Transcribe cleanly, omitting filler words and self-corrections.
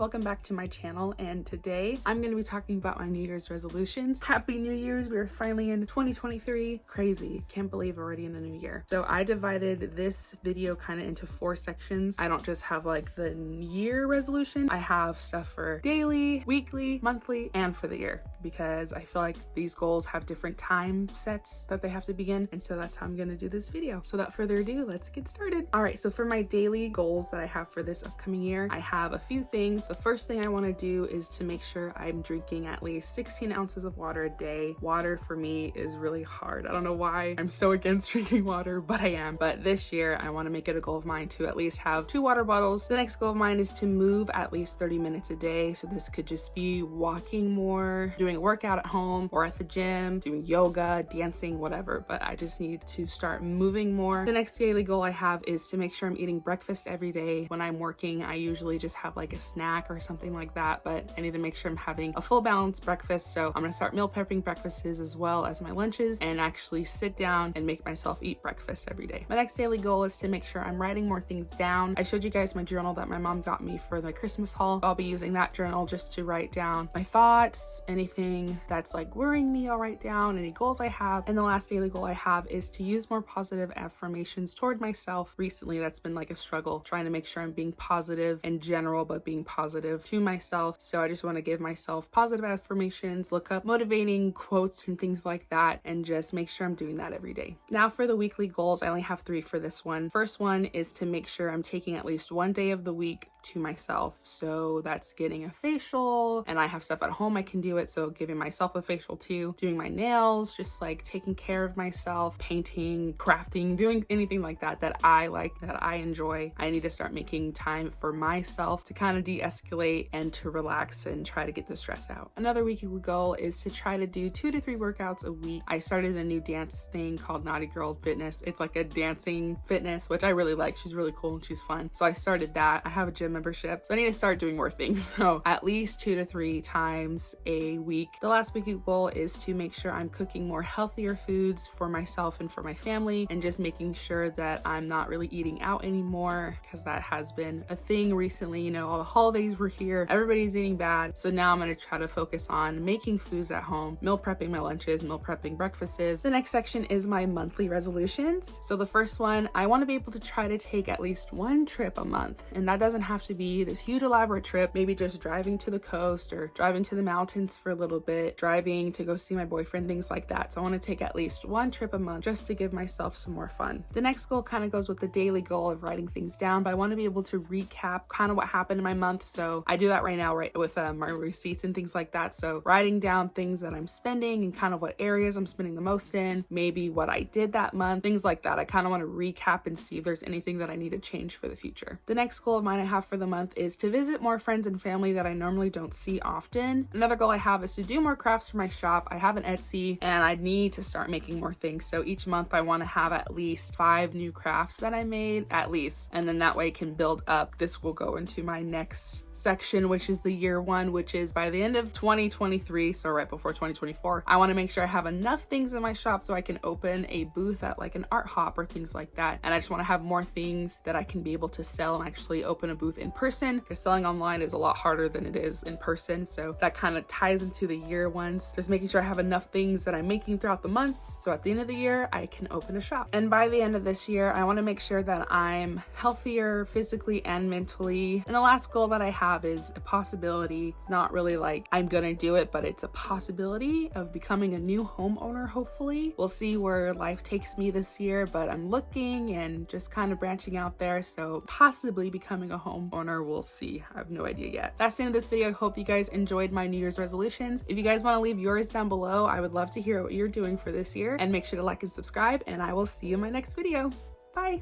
welcome back to my channel, and today I'm going to be talking about my New Year's resolutions. Happy New Year's! We are finally in 2023. Crazy. Can't believe we're already in the new year. So I divided this video kind of into 4 sections. I don't just have like the year resolution. I have stuff for daily, weekly, monthly, and for the year, because I feel like these goals have different time sets that they have to begin, and so that's how I'm going to do this video. So without further ado, let's get started. All right, so for my daily goals that I have for this upcoming year, I have a few things. The first thing I want to do is to make sure I'm drinking at least 16 ounces of water a day. Water for me is really hard. I don't know why I'm so against drinking water, but I am. But this year I want to make it a goal of mine to at least have 2 water bottles. The next goal of mine is to move at least 30 minutes a day. So this could just be walking more, doing a workout at home or at the gym, doing yoga, dancing, whatever. But I just need to start moving more. The next daily goal I have is to make sure I'm eating breakfast every day. When I'm working, I usually just have like a snack or something like that, but I need to make sure I'm having a full balanced breakfast. So I'm gonna start meal prepping breakfasts as well as my lunches and actually sit down and make myself eat breakfast every day. My next daily goal is to make sure I'm writing more things down. I showed you guys my journal that my mom got me for my Christmas haul. I'll be using that journal just to write down my thoughts, anything that's like worrying me, I'll write down, any goals I have. And the last daily goal I have is to use more positive affirmations toward myself. Recently, that's been like a struggle, trying to make sure I'm being positive in general, but being positive to myself. So I just want to give myself positive affirmations, look up motivating quotes and things like that, and just make sure I'm doing that every day. Now for the weekly goals, I only have 3 for this one. First one is to make sure I'm taking at least 1 day of the week to myself. So that's getting a facial, and I have stuff at home I can do it, so giving myself a facial too, doing my nails, just like taking care of myself, painting, crafting, doing anything like that that I like, that I enjoy. I need to start making time for myself to kind of de-escalate and to relax and try to get the stress out. Another weekly goal is to try to do 2 to 3 workouts a week. I started a new dance thing called Naughty Girl Fitness. It's like a dancing fitness, which I really like. She's really cool and she's fun. So I started that. I have a gym membership, so I need to start doing more things. So at least 2 to 3 times a week. The last weekly goal is to make sure I'm cooking more healthier foods for myself and for my family, and just making sure that I'm not really eating out anymore, because that has been a thing recently. You know, all the holidays were here, everybody's eating bad. So now I'm going to try to focus on making foods at home, meal prepping my lunches, meal prepping breakfasts. The next section is my monthly resolutions. So the first one, I want to be able to try to take at least 1 trip a month, and that doesn't have to be this huge elaborate trip, maybe just driving to the coast or driving to the mountains for a little bit, driving to go see my boyfriend, things like that. So I want to take at least 1 trip a month just to give myself some more fun. The next goal kind of goes with the daily goal of writing things down, but I want to be able to recap kind of what happened in my month. So I do that right now, right, with my receipts and things like that. So writing down things that I'm spending and kind of what areas I'm spending the most in, maybe what I did that month, things like that. I kind of want to recap and see if there's anything that I need to change for the future. The next goal of mine I have for the month is to visit more friends and family that I normally don't see often. Another goal I have is to do more crafts for my shop. I have an Etsy and I need to start making more things. So each month I want to have at least 5 new crafts that I made, at least, and then that way can build up. This will go into my next section, which is the year 1, which is by the end of 2023, so right before 2024. I want to make sure I have enough things in my shop so I can open a booth at like an art hop or things like that. And I just want to have more things that I can be able to sell and actually open a booth in person, because selling online is a lot harder than it is in person. So that kind of ties into the year ones, just making sure I have enough things that I'm making throughout the months, so at the end of the year I can open a shop. And by the end of this year, I want to make sure that I'm healthier physically and mentally. And the last goal that I have is a possibility. It's not really like I'm gonna do it, but it's a possibility of becoming a new homeowner. Hopefully we'll see where life takes me this year, but I'm looking and just kind of branching out there. So possibly becoming a homeowner, we'll see. I have no idea yet. That's the end of this video. I hope you guys enjoyed my New Year's resolutions. If you guys want to leave yours down below, I would love to hear what you're doing for this year, and make sure to like and subscribe, and I will see you in my next video. Bye.